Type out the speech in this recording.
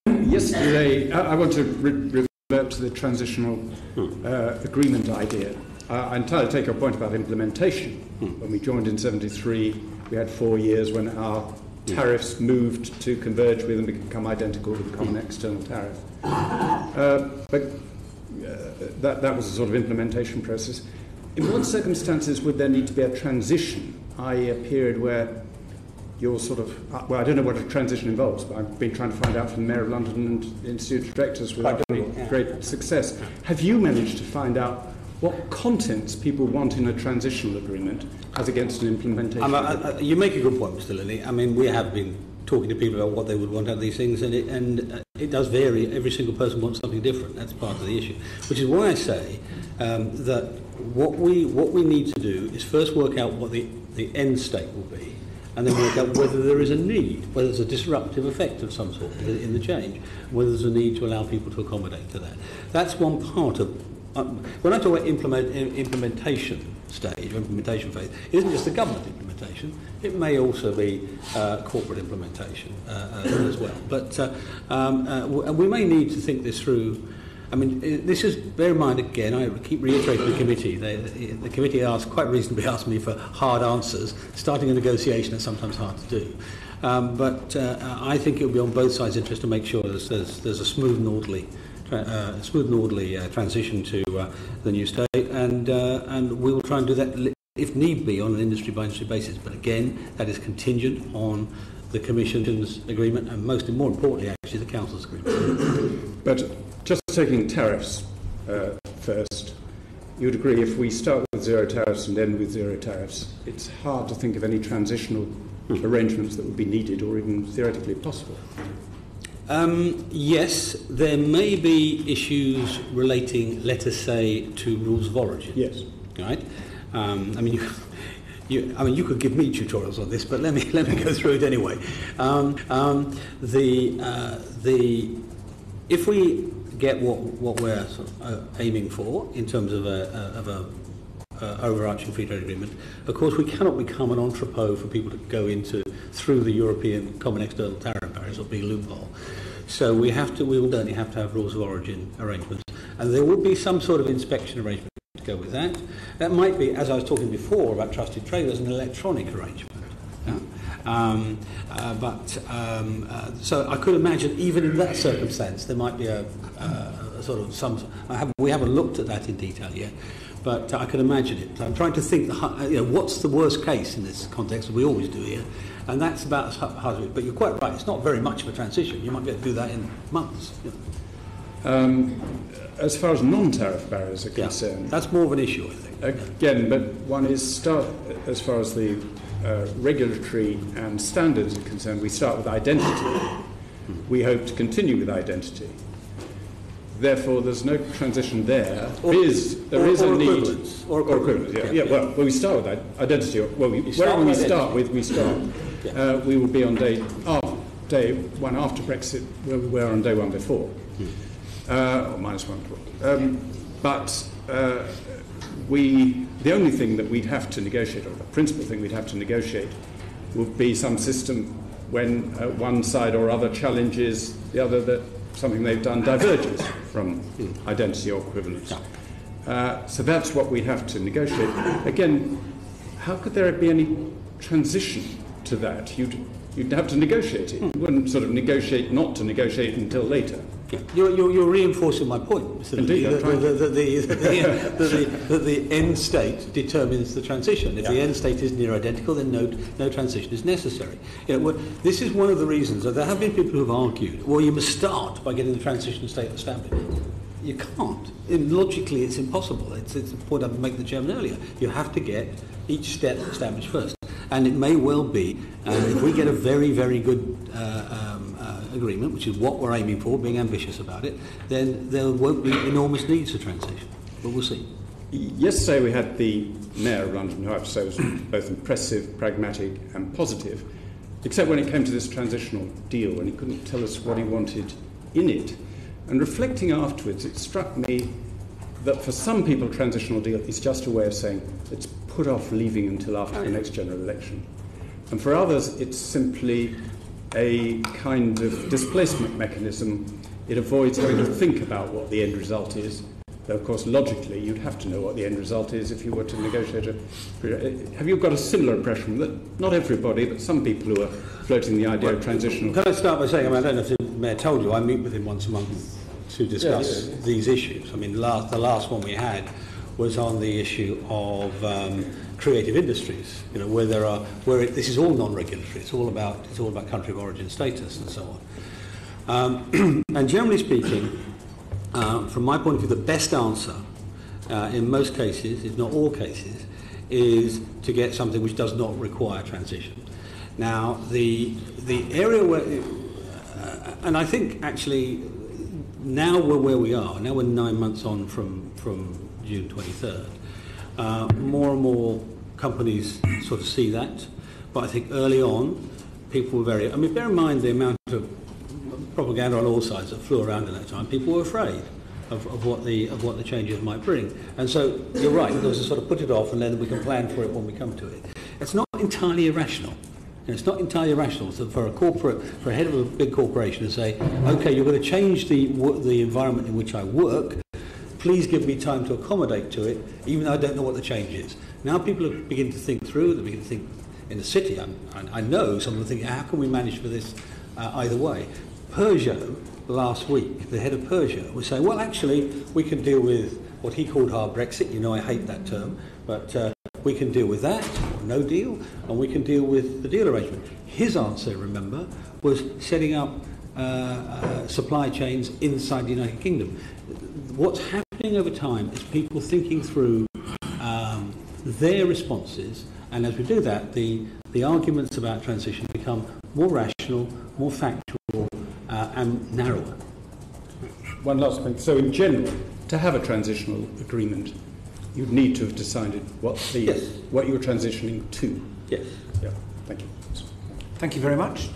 Yesterday, I want to revert to the transitional agreement idea. I entirely take your point about implementation. When we joined in 73, we had 4 years when our tariffs moved to converge with and become identical with the common external tariff. But that was a sort of implementation process. In what circumstances would there need to be a transition, i.e. a period where you're sort of, well, I don't know what a transition involves, but I've been trying to find out from the Mayor of London and the Institute of Directors with great success. Have you managed to find out what contents people want in a transitional agreement as against an implementation agreement? You make a good point, Mr. Lilly. I mean, we have been talking to people about what they would want out of these things, and it does vary. Every single person wants something different. That's part of the issue. Which is why I say that what we need to do is first work out what the end state will be, and then work out whether there is a need, whether there's a disruptive effect of some sort in the change, whether there's a need to allow people to accommodate to that. That's one part of. When I talk about implementation stage, or implementation phase, it isn't just the government implementation, it may also be corporate implementation as well. But we may need to think this through. I mean, this is, bear in mind again, I keep reiterating the committee. The committee quite reasonably asked me for hard answers. Starting a negotiation is sometimes hard to do. But I think it will be on both sides' interest to make sure there's a smooth and orderly transition to the new state, and we will try and do that if need be on an industry-by-industry basis. But again, that is contingent on the Commission's agreement and more importantly, actually, the Council's agreement. But just taking tariffs first, you would agree if we start with zero tariffs and end with zero tariffs, it's hard to think of any transitional arrangements that would be needed or even theoretically possible. Yes, there may be issues relating, let us say, to rules of origin. Yes. Right. I mean, you could give me tutorials on this, but let me go through it anyway. If we get what we're sort of, aiming for in terms of a overarching free trade agreement, of course we cannot become an entrepot for people to go into through the European common external tariff barriers or big loophole. So we will certainly have to have rules of origin arrangements, and there will be some sort of inspection arrangement to go with that. That might be, as I was talking before about trusted traders, an electronic arrangement. So I could imagine even in that circumstance there might be a sort of we haven't looked at that in detail yet. But I can imagine it. I'm trying to think, what's the worst case in this context, we always do here, and that's about as hard as it is. But you're quite right, it's not very much of a transition. You might be able to do that in months. As far as non-tariff barriers are concerned... that's more of an issue, I think. Again, but one is as far as the regulatory and standards are concerned, we start with identity. We hope to continue with identity. Therefore, there's no transition there. There is a need... Or equivalence, yeah. Well, we start with identity. Well, wherever we start with, we start. Yeah. We will be on day one after Brexit, where we were on day one before. Or minus one before. But the only thing that we'd have to negotiate, or the principal thing we'd have to negotiate, would be some system when one side or other challenges the other that something they've done diverges from identity or equivalence. So that's what we have to negotiate. Again, how could there be any transition to that? You'd have to negotiate it. You wouldn't sort of negotiate not to negotiate until later. Yeah. You're reinforcing my point, Mr. Indeed, that the end state determines the transition. If the end state is near identical, then no transition is necessary. This is one of the reasons that there have been people who have argued, well, you must start by getting the transition state established. You can't. Logically, it's impossible. It's the point I made the chairman earlier. You have to get each step established first. And it may well be, if we get a very, very good agreement, which is what we're aiming for, being ambitious about it, then there won't be enormous needs for transition. But we'll see. Yesterday we had the Mayor of London, who I have to say was both impressive, pragmatic and positive, except when it came to this transitional deal, and he couldn't tell us what he wanted in it. And reflecting afterwards, it struck me that for some people, transitional deal is just a way of saying, let's put off leaving until after the next general election. And for others, it's simply a kind of displacement mechanism. It avoids having to think about what the end result is. Though, of course, logically, you'd have to know what the end result is if you were to negotiate a... Have you got a similar impression that not everybody, but some people who are floating the idea of transitional... Can I start by saying, I don't know if the Mayor told you, I meet with him once a month to discuss these issues. I mean, the last one we had was on the issue of creative industries, this is all non-regulatory. It's all about country of origin status and so on. And generally speaking, from my point of view, the best answer in most cases, if not all cases, is to get something which does not require transition. Now, the area where, and I think actually now we're where we are. Now we're 9 months on from June 23rd. More and more companies sort of see that, but I think early on people were very. I mean, bear in mind the amount of propaganda on all sides that flew around at that time. People were afraid of what the changes might bring, and so you're right. There was a sort of put it off, and then we can plan for it when we come to it. It's not entirely irrational. It's not entirely irrational for a head of a big corporation to say, "Okay, you're going to change the environment in which I work. Please give me time to accommodate to it, even though I don't know what the change is." Now people are beginning to think through. They begin to think in the city. I know some of them thinking, "How can we manage for this either way?" Peugeot last week, the head of Peugeot was saying, well, actually, we can deal with what he called hard Brexit. You know, I hate that term, but we can deal with that, or no deal, and we can deal with the deal arrangement. His answer, remember, was setting up supply chains inside the United Kingdom. What's happening over time is people thinking through their responses, and as we do that, the arguments about transition become more rational, more factual, and narrower. One last point. So in general, to have a transitional agreement, you'd need to have decided what you're transitioning to. Yes. Yeah. Thank you. Thank you very much.